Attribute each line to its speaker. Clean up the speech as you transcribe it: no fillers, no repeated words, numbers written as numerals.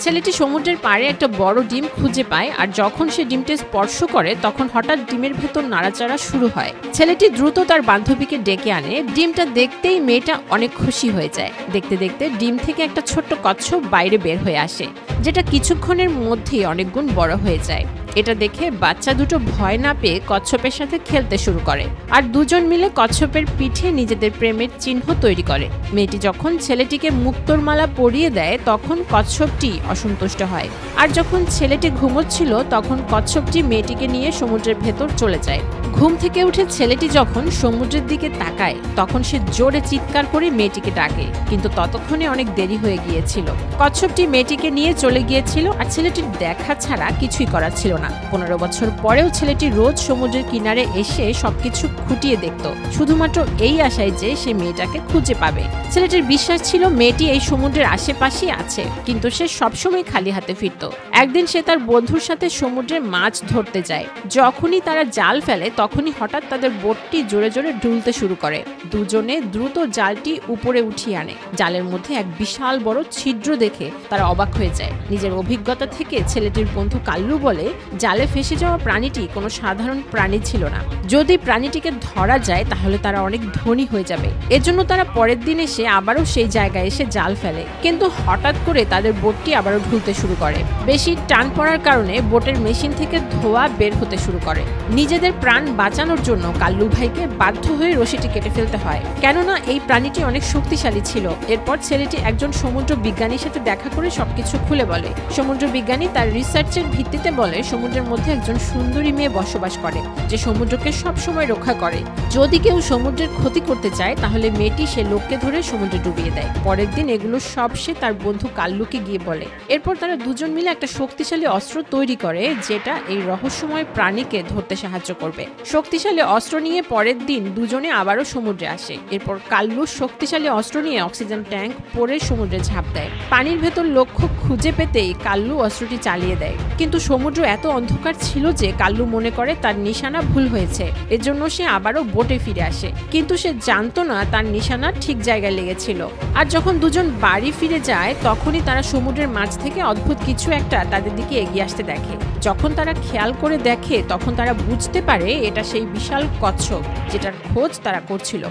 Speaker 1: ছেলেটি সমুদ্রের পাড়ে একটা বড় ডিম খুঁজে পায়, আর যখন সে ডিমটা স্পর্শ করে তখন হঠাৎ ডিমের ভেতর নাড়াচাড়া শুরু হয়। ছেলেটি দ্রুত তার বান্ধবীকে ডেকে আনে। ডিমটা দেখতেই মেয়েটা অনেক খুশি হয়ে যায়। দেখতে দেখতে ডিম থেকে একটা ছোট্ট কচ্ছপ বাইরে বের হয়ে আসে, যেটা কিছুক্ষণের মধ্যেই অনেক গুণ বড় হয়ে যায়। এটা দেখে বাচ্চা দুটো ভয় না পেয়ে কচ্ছপের সাথে খেলতে শুরু করে, আর দুজন মিলে কচ্ছপের পিঠে নিজেদের প্রেমের চিহ্ন তৈরি করে। মেয়েটি যখন ছেলেটিকে মুক্তোর মালা পরিয়ে দেয় তখন কচ্ছপটি অসন্তুষ্ট হয়, আর যখন ছেলেটি ঘুমোচ্ছিল তখন কচ্ছপটি মেয়েটিকে নিয়ে সমুদ্রের ভেতর চলে যায়। ঘুম থেকে উঠে ছেলেটি যখন সমুদ্রের দিকে তাকায় তখন সে জোরে চিৎকার করে মেয়েটিকে ডাকে, কিন্তু ততক্ষণে অনেক দেরি হয়ে গিয়েছিল। কচ্ছপটি মেয়েটিকে নিয়ে চলে গিয়েছিল, আর ছেলেটির দেখা ছাড়া কিছুই করার ছিল না। 15 বছর পরেও ছেলেটি রোজ সমুদ্রের কিনারে এসে সবকিছু খুঁটিয়ে দেখত, শুধুমাত্র এই আশায় যে সে মেয়েটাকে খুঁজে পাবে। ছেলেটির বিশ্বাস ছিল মেয়েটি এই সমুদ্রের আশেপাশেই আছে, কিন্তু সে সবসময় খালি হাতে ফিরত। একদিন সে তার বন্ধুর সাথে সমুদ্রে মাছ ধরতে যায়। যখনই তারা জাল ফেলে তখনই হঠাৎ তাদের বোটটি জোরে জোরে ডুলতে শুরু করে। দুজনে দ্রুত জালটি উপরে উঠিয়ে আনে। জালের মধ্যে এক বিশাল বড় ছিদ্র দেখে তারা অবাক হয়ে যায়। নিজের অভিজ্ঞতা থেকে ছেলেটির বন্ধু কাল্লু বলে, জালে ফেসে যাওয়া প্রাণীটি কোনো সাধারণ প্রাণী ছিল না। যদি প্রাণীটিকে ধরা যায় তাহলে তারা অনেক ধনী হয়ে যাবে। এজন্য তারা পরের দিন এসে আবারও সেই জায়গায় এসে জাল ফেলে, কিন্তু হঠাৎ করে তাদের বোটটি আবারও ঢুলতে শুরু করে। বেশি টান পড়ার কারণে বোটের মেশিন থেকে ধোঁয়া বের হতে শুরু করে। নিজেদের প্রাণ বাঁচানোর জন্য কাল্লু ভাইকে বাধ্য হয়ে রশিটি কেটে ফেলতে হয়, কেননা এই প্রাণীটি অনেক শক্তিশালী ছিল। এরপর ছেলেটি একজন সমুদ্র বিজ্ঞানীর সাথে দেখা করে সবকিছু খুলে বলে। সমুদ্র বিজ্ঞানী তার রিসার্চের ভিত্তিতে বলে সমুদ্রের মধ্যে একজন সুন্দরী মেয়ে বসবাস করে, যে সমুদ্রকে সবসময় রক্ষা করে। যদি কেউ সমুদ্রের ক্ষতি করতে চায় তাহলে মেয়েটি সে লোককে ধরে সমুদ্রে ডুবিয়ে দেয়। পরের দিন এগুলো সব সে তার বন্ধু কাল্লুকে গিয়ে বলে। এরপর তারা দুজন মিলে একটা শক্তিশালী অস্ত্র তৈরি করে, যেটা এই রহস্যময় প্রাণীকে ধরতে সাহায্য করবে। শক্তিশালী অস্ত্র নিয়ে পরের দিন দুজনে আবারও সমুদ্রে আসে। এরপর কাল্লু শক্তিশালী অস্ত্র নিয়ে অক্সিজেন ট্যাঙ্ক পরে সমুদ্রে ঝাঁপ দেয়। পানির ভেতর লক্ষ্য খুঁজে পেতেই কাল্লু অস্ত্রটি চালিয়ে দেয়, কিন্তু সমুদ্র এত অন্ধকার ছিল যে কাল্লু মনে করে তার নিশানা ভুল হয়েছে। এজন্য সে আবারও বোটে ফিরে আসে, কিন্তু সে জানতো না তার নিশানা ঠিক জায়গায় লেগেছিল। আর যখন দুজন বাড়ি ফিরে যায় তখনই তারা সমুদ্রের মাঝ থেকে অদ্ভুত কিছু একটা তাদের দিকে এগিয়ে আসতে দেখে। যখন তারা খেয়াল করে দেখে তখন তারা বুঝতে পারে এটা সেই বিশাল কচ্ছপ যেটার খোঁজ তারা করছিল।